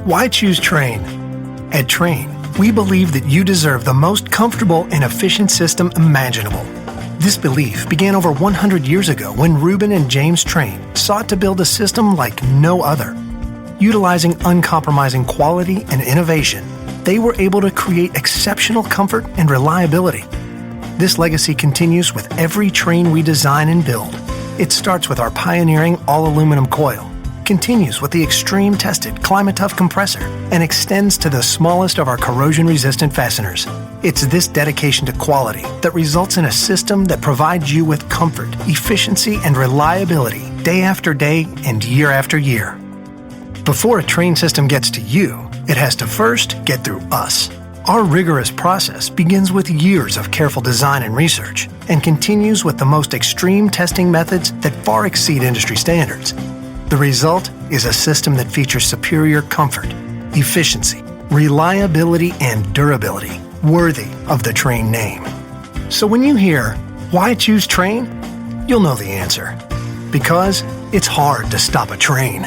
Why choose Trane? At Trane, we believe that you deserve the most comfortable and efficient system imaginable. This belief began over 100 years ago when Reuben and James Trane sought to build a system like no other. Utilizing uncompromising quality and innovation, they were able to create exceptional comfort and reliability. This legacy continues with every Trane we design and build. It starts with our pioneering all-aluminum coil, continues with the extreme-tested climate-tough compressor, and extends to the smallest of our corrosion-resistant fasteners. It's this dedication to quality that results in a system that provides you with comfort, efficiency, and reliability day after day and year after year. Before a Trane system gets to you, it has to first get through us. Our rigorous process begins with years of careful design and research and continues with the most extreme testing methods that far exceed industry standards. The result is a system that features superior comfort, efficiency, reliability, and durability, worthy of the Trane name. So when you hear, why choose Trane? You'll know the answer. Because it's hard to stop a Trane.